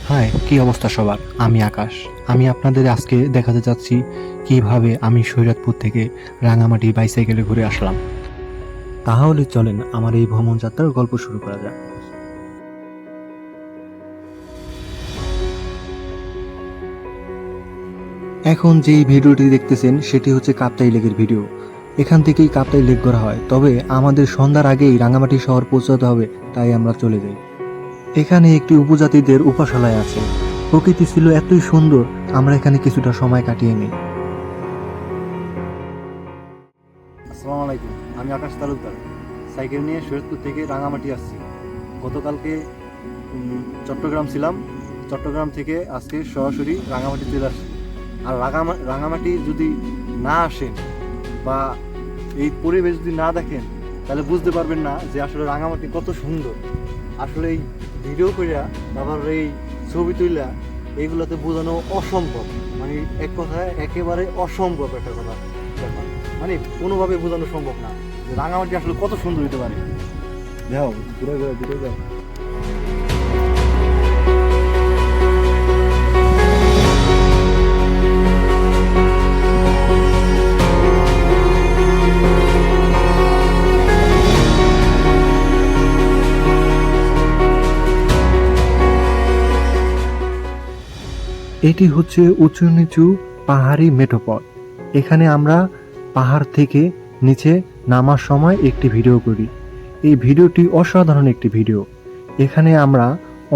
High, কি অবস্থা সবার? আমি আকাশ। আমি আপনাদের আজকে দেখাতে যাচ্ছি কিভাবে আমি শরীয়তপুর থেকে রাঙামাটি বাইসাইকেলে ঘুরে আসলাম। তাহলে চলেন আমার এই ভ্রমণ যাত্রার গল্প শুরু করা যাক। এখন যেই ভিডিওটি দেখতেছেন সেটি হচ্ছে কাপ্তাই লেকের ভিডিও। এখান থেকেই কাপ্তাই লেক ঘোরা হয়, তবে আমাদের সন্ধ্যার আগেই রাঙামাটি শহর পৌঁছাতে হবে, তাই আমরা চলে যাই। এখানে একটি উপজাতিদের উপাসনালয় আছে। প্রকৃতি ছিল এতই সুন্দর, আমরা এখানে কিছুটা সময় কাটিয়ে নিই। আসসালামু আলাইকুম, আমি আকাশ তালুকদার। সাইকেল নিয়ে শরীয়তপুর থেকে রাঙামাটি আসছি। গতকালকে চট্টগ্রাম ছিলাম, চট্টগ্রাম থেকে আজকে সরাসরি রাঙামাটি চলে আসছি। আর রাঙামাটি যদি না আসেন বা এই পরিবেশ যদি না দেখেন তাহলে বুঝতে পারবেন না যে আসলে রাঙামাটি কত সুন্দর। আসলে এই ভিডিও করিয়া তারপর এই ছবি তুইলা এইগুলোতে বোঝানো অসম্ভব, মানে এক কথায় একেবারে অসম্ভব একটা কথা ব্যাপার, মানে কোনোভাবে বোঝানো সম্ভব না যে রাঙামাটি আসলে কত সুন্দর হতে পারে। দেখো ঘুরে ঘুরে ঘুরে যাও। এটি হচ্ছে উঁচু নিচু পাহাড়ি মেঠোপথ। এখানে আমরা পাহাড় থেকে নিচে নামার সময় একটি ভিডিও করি। এই ভিডিওটি অসাধারণ একটি ভিডিও। এখানে আমরা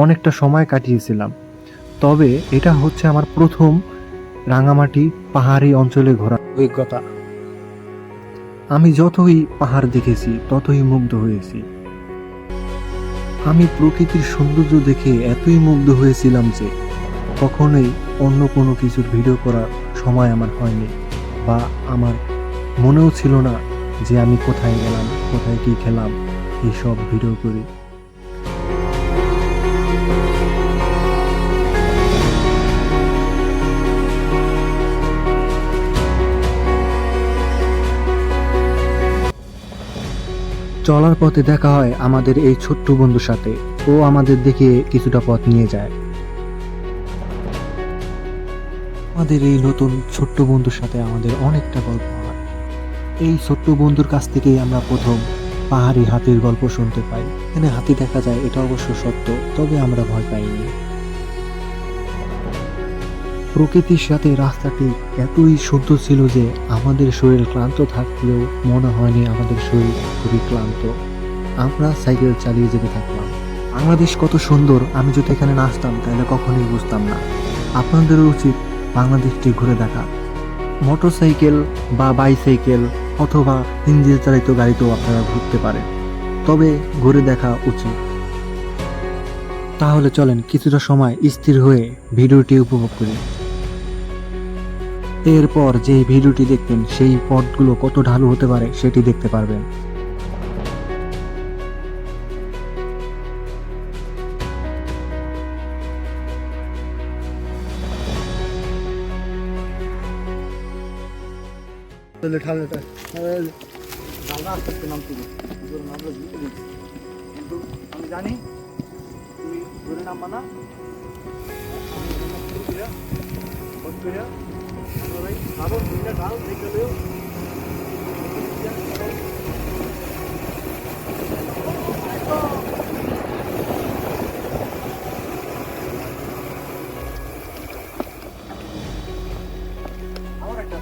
অনেকটা সময় কাটিয়েছিলাম। তবে এটা হচ্ছে আমার প্রথম রাঙামাটি পাহাড়ি অঞ্চলে ঘোরার অভিজ্ঞতা। আমি যতই পাহাড় দেখেছি ততই মুগ্ধ হয়েছি। আমি প্রকৃতির সৌন্দর্য দেখে এতই মুগ্ধ হয়েছিলাম যে কখনোই অন্য কোনো কিছুর ভিডিও করার সময় আমার হয়নি, বা আমার মনেও ছিল না যে আমি কোথায় গেলাম, কোথায় কী খেলাম, এইসব ভিডিও করি। চলার পথে দেখা হয় আমাদের এই ছোট্ট বন্ধুর সাথে। ও আমাদের দেখে কিছুটা পথ নিয়ে যায়। আমাদের এই নতুন ছোট্ট বন্ধুর সাথে আমাদের অনেকটা গল্প হয়। এই ছোট্ট বন্ধুর কাছ থেকেই আমরা প্রথম পাহাড়ি হাতির গল্প শুনতে পাই। এখানে হাতি দেখা যায়, এটা অবশ্য সত্য, তবে আমরা ভয় পাইনি। প্রকৃতির সাথে রাস্তাটি এতই সুন্দর ছিল যে আমাদের শরীর ক্লান্ত থাকলেও মনে হয়নি আমাদের শরীর খুবই ক্লান্ত। আমরা সাইকেল চালিয়ে যেতে থাকলাম। বাংলাদেশ কত সুন্দর, আমি যদি এখানে না আসতাম তাহলে কখনোই বুঝতাম না। আপনাদেরও উচিত বাংলাদেশটি ঘুরে দেখা। মোটরসাইকেল বা বাইসাইকেল অথবা ইঞ্জিন চালিত গাড়িতেও আপনারা ঘুরতে পারেন, তবে ঘুরে দেখা উচিত। তাহলে চলেন কিছুটা সময় স্থির হয়ে ভিডিওটি উপভোগ করি। এরপর যে ভিডিওটি দেখবেন সেই পথগুলো কত ঢালু হতে পারে সেটি দেখতে পারবেন। কিন্তু আমি জানি তুমি ধরে নামবা না। আমার একটা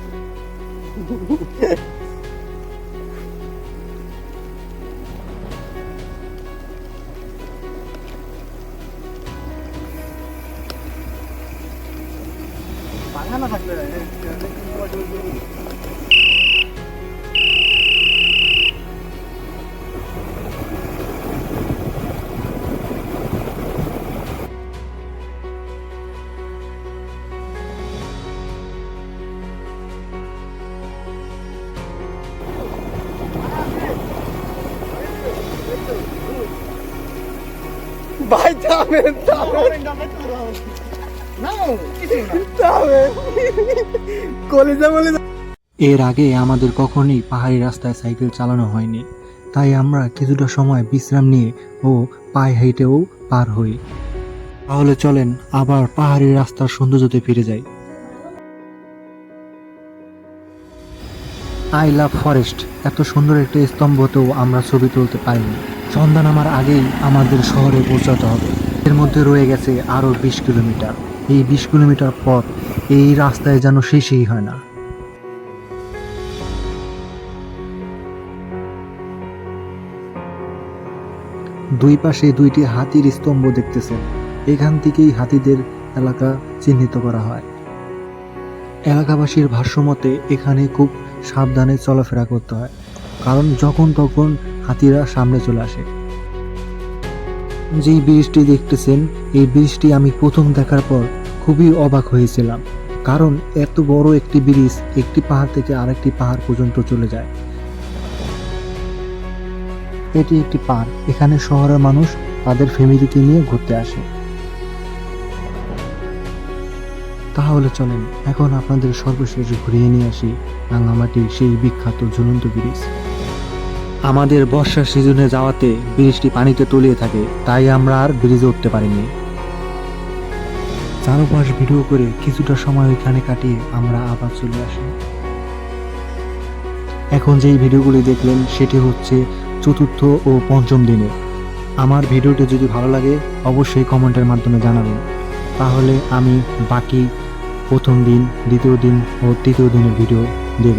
বাঙানা থাকলে ভাই থামেন থামেন এর আগে আমাদের কখনোই পাহাড়ি রাস্তায় সাইকেল চালানো হয়নি, তাই আমরা কিছুটা সময় বিশ্রাম নিয়ে ও পায়ে হেঁটেও পার হই। তাহলে চলেন আবার পাহাড়ি রাস্তার সৌন্দর্যতে ফিরে যাই। আই লাভ ফরেস্ট, এত সুন্দর একটি স্তম্ভতেও আমরা ছবি তুলতে পারিনি। সন্ধ্যা নামার আগেই আমাদের শহরে পৌঁছাতে হবে। এর মধ্যে রয়ে গেছে আরো 20 কিলোমিটার। এই 20 কিলোমিটার পথ এই রাস্তায় যেন শেষই হয় না। দুই পাশে দুইটি হাতির স্তম্ভ দেখতেছেন। এখান থেকেই হাতিদের এলাকা চিহ্নিত করা হয়। এলাকাবাসীর ভাষ্যমতে এখানে খুব সাবধানে চলাফেরা করতে হয়, কারণ যখন তখন হাতিরা সামনে চলে আসে। যেই ব্রিজটি দেখতেছেন, এই ব্রিজটি আমি প্রথম দেখার পর খুবই অবাক হয়েছিলাম, কারণ এত বড় একটি ব্রিজ একটি পাহাড় থেকে আরেকটি পাহাড় পর্যন্ত চলে যায়। এটি একটি পার্ক, এখানে শহরের মানুষ তাদের ফ্যামিলিকে নিয়ে ঘুরতে আসে। তাহলে চলেন এখন আপনাদের সর্বশেষ ঘুরিয়ে নিয়ে আসি রাঙামাটির সেই বিখ্যাত ঝুলন্ত ব্রিজ। আমাদের বর্ষার সিজনে যাওয়াতে ব্রিজটি পানিতে তলিয়ে থাকে, তাই আমরা আর ব্রিজে উঠতে পারিনি। চারপাশ ভিডিও করে কিছুটা সময় ওইখানে কাটিয়ে আমরা আবার চলে আসি। এখন যেই ভিডিওগুলি দেখলেন সেটি হচ্ছে চতুর্থ ও পঞ্চম দিনে। আমার ভিডিওটি যদি ভালো লাগে অবশ্যই কমেন্টের মাধ্যমে জানাবেন, তাহলে আমি বাকি প্রথম দিন, দ্বিতীয় দিন ও তৃতীয় দিনের ভিডিও দেব।